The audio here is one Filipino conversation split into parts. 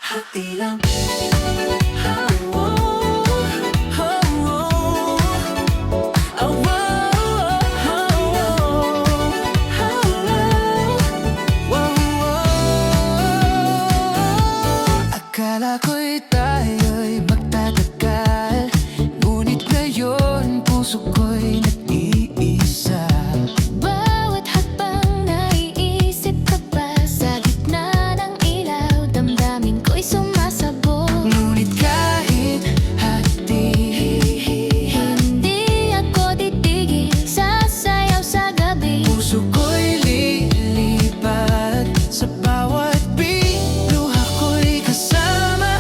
hati lang. Akala ko'y tayo'y magtatagal, ngunit ngayon puso ko'y nag-iisa. Bawat hakbang naiisip ka pa, sa gitna ng ilaw, damdamin ko'y sumasabog. Ngunit kahit hati, Hindi ako titigil, sasayaw sa gabi. puso ko'y lilipat sa bawat beat. Luha ko'y kasama,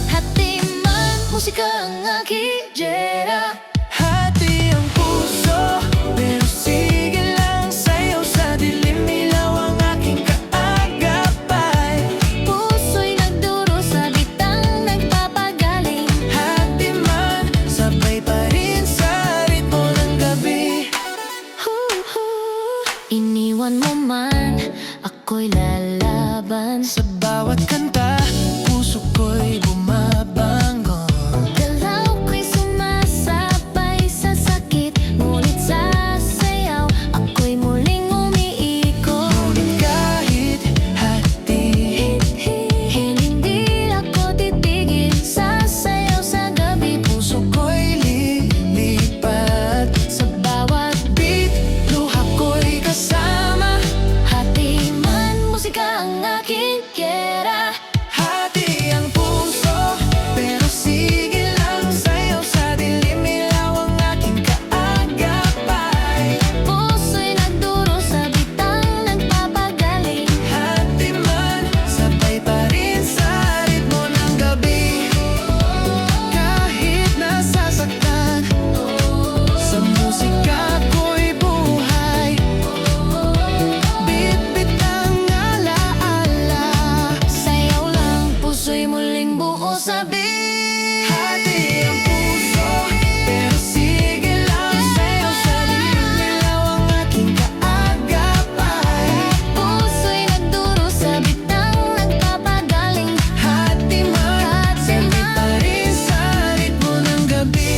Hati man, musika ang aking jera. hati ang puso, pero sige lang. Sayaw sa dilim, ilaw ang aking kaagapay. Puso'y nagduro sa bitang nagpapagaling. Hati man, sabay pa rin sa ritmo ng gabi. Iniwan mo man, ako'y lalaban. Sa bawat kanta, puso ko'y bumabangon. Galaw ko'y sumasabay sa sakit, ngunit sa sayaw, ako'y muling umiikot. Ngunit kahit hati, Hindi ako titigil, sasayaw sa gabi. puso ko'y lilipat Sa bawat beat. Luha ko'y kasama, hati man, musika ang aking gera. hati ang puso, pero sige lang. Sayaw sa dilim, ilaw ang aking kaagapay. Puso'y nagduro sa bitang nagpapagaling. Hati man, sabay pa rin sa ritmo ng gabi. Kahit nasasaktan, sa musika ko'y buhay. Bit-bit ang alaala, Sayaw lang, puso'y muling buo sa beat. hati ang puso, pero sige lang. Sayaw sa dilim, ilaw ang aking kaagapay. Puso'y nagduro sa bitang nagpapagaling. Hati man, sabay pa rin sa ritmo ng gabi.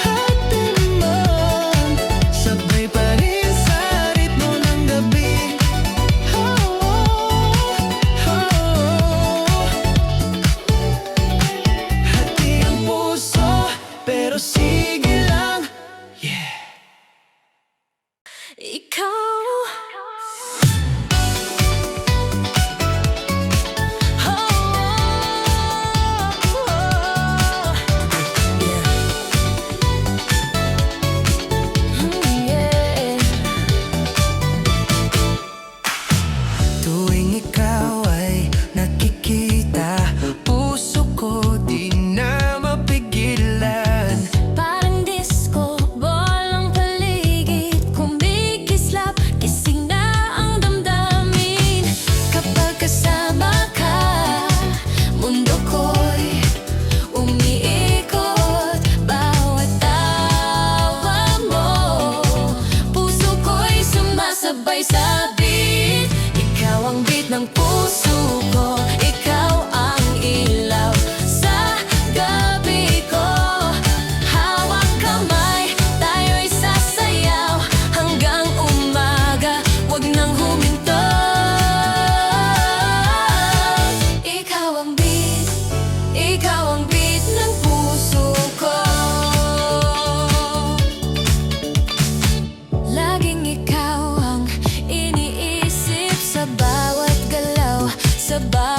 Hati man, sabay pa rin sa ritmo ng gabi. Hati ang puso, pero sige lang. Ikaw Tuwing ikaw ay nakikita, puso ko di na mapigilan. parang disco ball ang paligid, kumikislap, gising na ang damdamin. Kapag kasama ka, mundo ko'y umiikot. Bawat tawa mo, puso ko'y sumasabay sa beat. Ikaw ang beat ng puso ko, ikaw ang ilaw sa gabi ko. Hawak kamay, tayo'y sasayaw hanggang umaga, wag nang huminto. Ikaw ang beat ng puso ko. Laging ikaw ang iniisip sa bawat galaw, sa bawat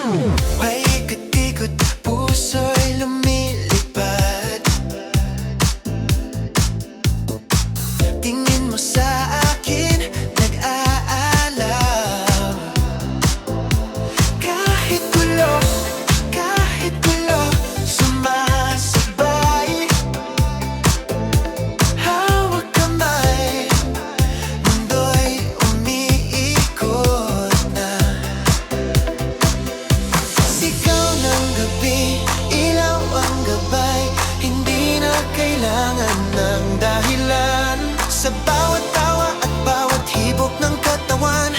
Paikot-ikot, puso'y lumilipad. Tingin mo sa akin, nag-aalam. Kahit gulo, sumasabay. Hawak kamay, mundo'y umiikot na. Sigaw ng gabi, ilaw ang gabay. Hindi na kailangan ng dahilan. Sa bawat tawa at bawat hibok ng katawan,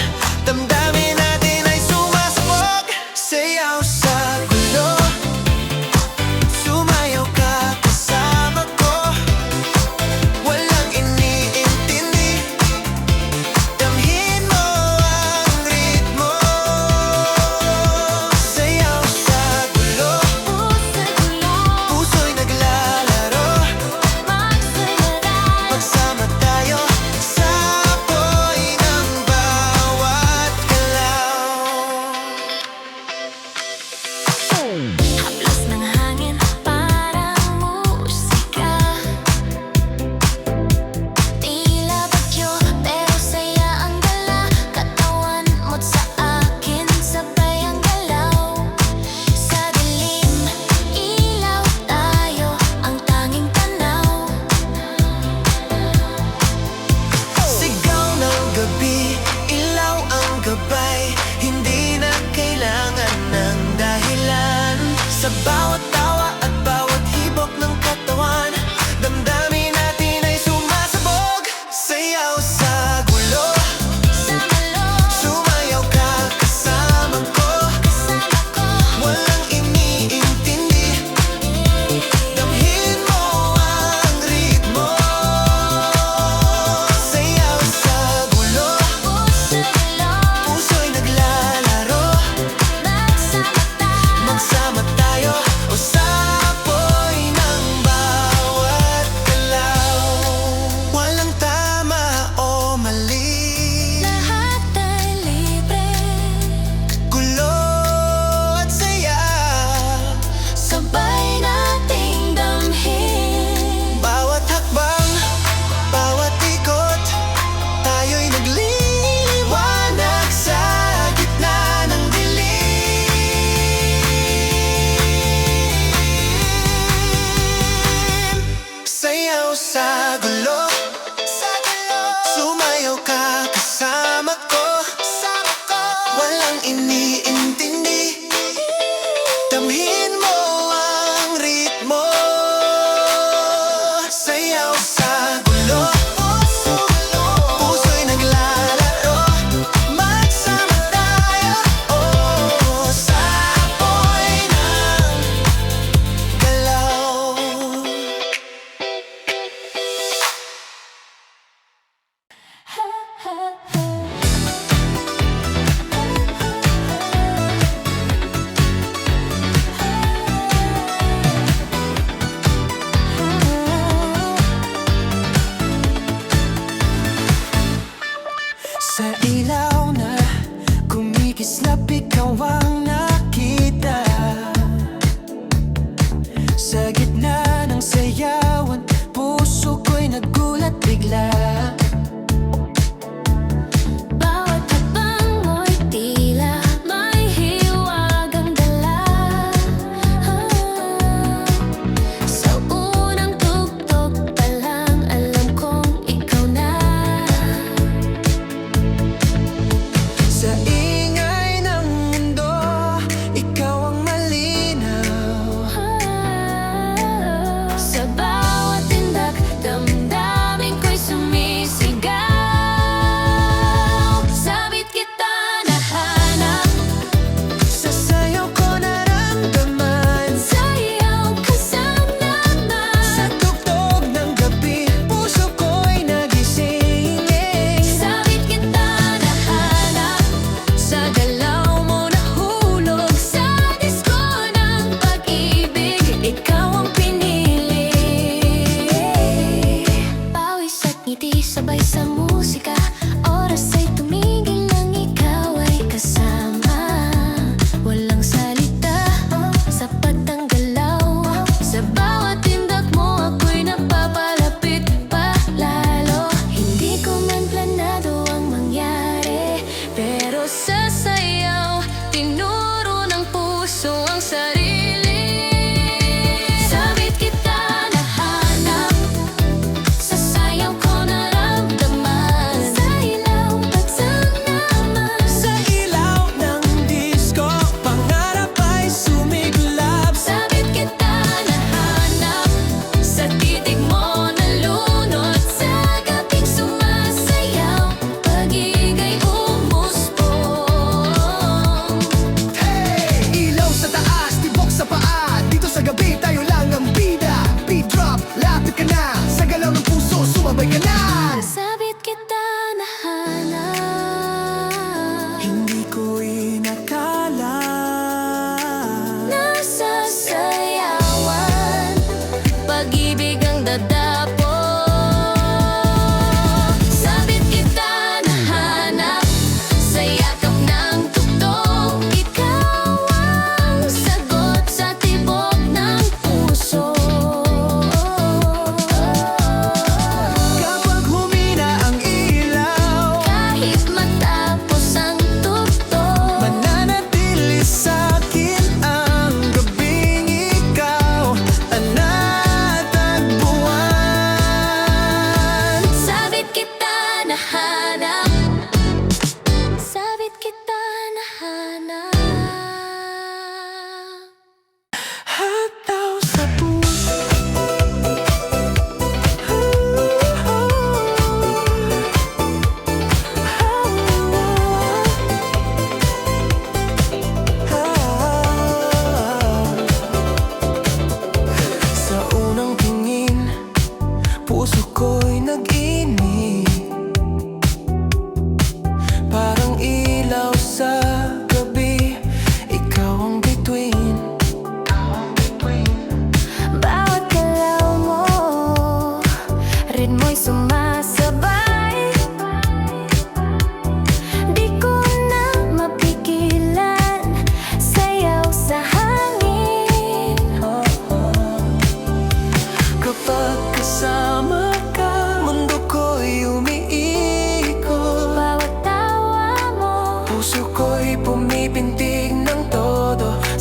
damdamin natin ay sumasabog. Sayaw sa gulo, sumayaw ka kasama ko. Walang iniintindi, damhin mo ang ritmo. Sayaw sa gulo, puso'y naglalaro. Magsama tayo sa apoy ng bawat galaw. Haplos ng hangin, parang musika. Tila bagyo, pero saya ang dala. Katawan mo't sa akin, sabay ang galaw. Sa dilim, ilaw tayo, ang tanging tanaw. Sigaw ng gabi, ilaw ang gabay. Hindi na kailangan ng dahilan. Sa bawat tawa at bawat hibok ng katawan, damdamin natin ay sumasabog. Sayaw sa gulo, Sa malo, sumayaw ka kasama ko. kasama ko. Walang iniintindi, damhin mo ang ritmo. Sayaw sa gulo, puso'y naglalaro. Magsama tayo. Magsama tayo o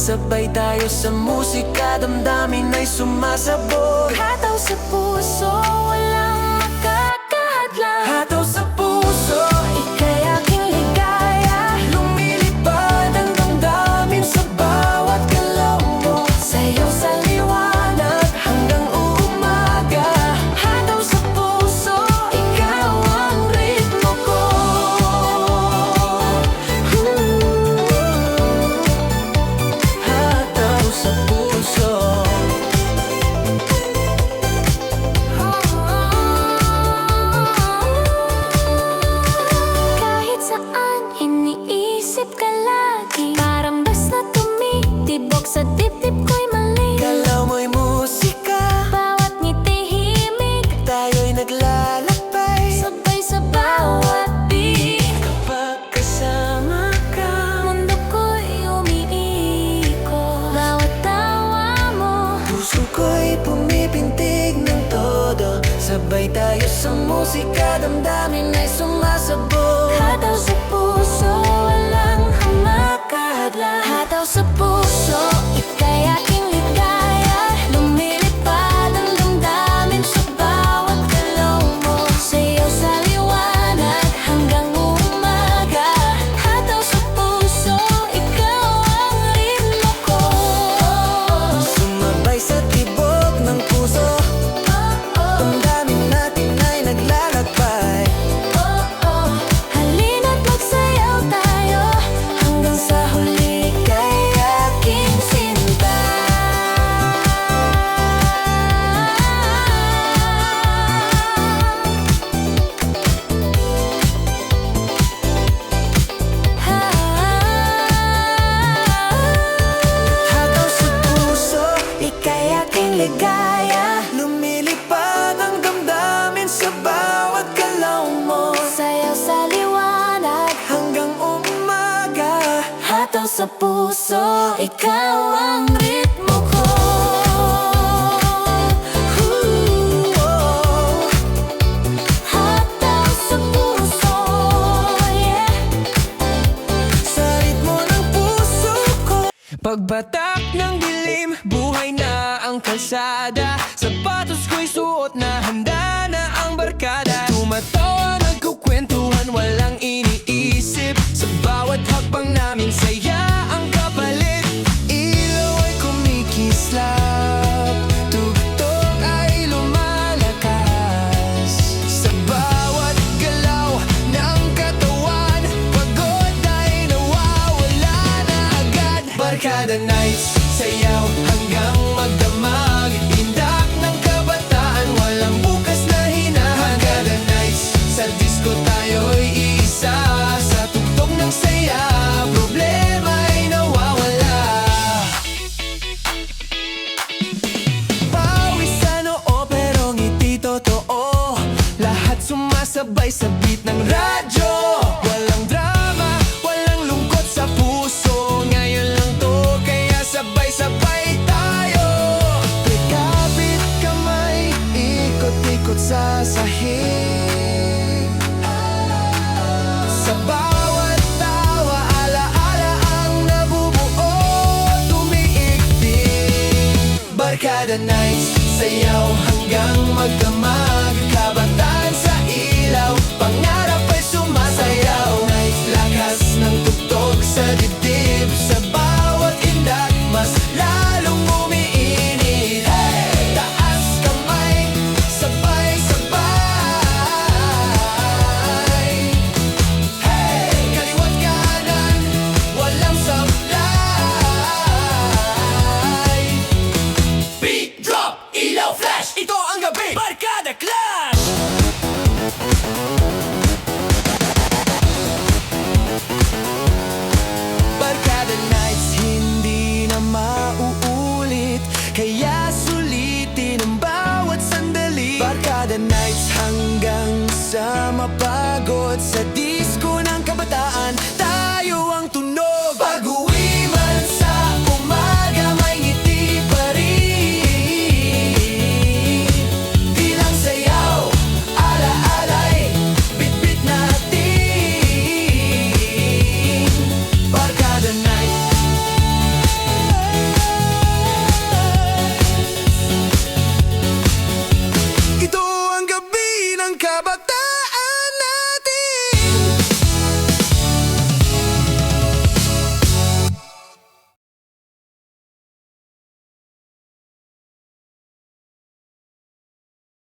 Sabay tayo sa musika, damdamin ay sumasabog. Hataw sa puso, walang makakahadlang. Hataw sa puso, Ika'y aking ligaya. lumilipad ang damdamin sa bawat galaw mo. Sayaw sa liwanag Hanggang umaga, Hataw sa puso, ikaw ang ritmo ko. hataw sa puso. Kahit saan, iniisip ka lagi. Parang basta tumitibok sa dibdib ko'y mali. Galaw mo'y musika, Bawat ngiti himig, tayo'y naglalakbay. sabay sa bawat beat. Kapag kasama ka, Mundo ko'y umiikot. Bawat tawa mo, puso ko'y pumipintig ng todo. Sabay tayo sa musika, damdamin ay sumasabog. hataw sa puso, walang makahadlang. Hataw sa puso, ika'y aking ligaya. Lumilipad ang damdamin sa bawat galaw mo. Sayaw sa liwanag hanggang umaga. Hataw sa puso, ikaw ang ritmo ko. Sumabay sa tibok ng puso, damdamin natin ay naglalakbay. Halina't magsayaw tayo hanggang sa huli kay aking sinta. Hataw sa puso, Ika'y aking ligaya. lumilipad ang damdamin sa bawat galaw mo. Sayaw sa liwanag, Hanggang umaga, hataw sa puso, ikaw ang ritmo ko. Hataw sa puso, yeah. sa ritmo ng puso ko. Pagbatak ng dilim, buhay na ang kalsada. Sapatos ko'y suot na, handa na ang barkada. Tumatawa, nagkukwentuhan, walang iniisip. Sa bawat hakbang namin, saya ang kapalit. Ilaw ay kumikislap, tugtog ay lumalakas. Sa bawat galaw ng katawan, pagod ay nawawala na agad. Barkada nights, sayaw hanggang magdamag. Indak ng kabataan, walang bukas na hinahangad. Barkada nights, sa disco tayo'y isa. Sa tugtog ng saya, problema ay nawawala. Pawis sa noo pero ngiti totoo. Lahat sumasabay sa beat ng radyo. Walang drama, walang lungkot sa puso. Ngayon lang to, kaya sabay-sabay tayo. Pagkapit kamay, ikot-ikot sa sahig. Sa bawat tawa, alaala ang nabubuo, tumiigting. Barkada nights, sayaw hanggang magdamag.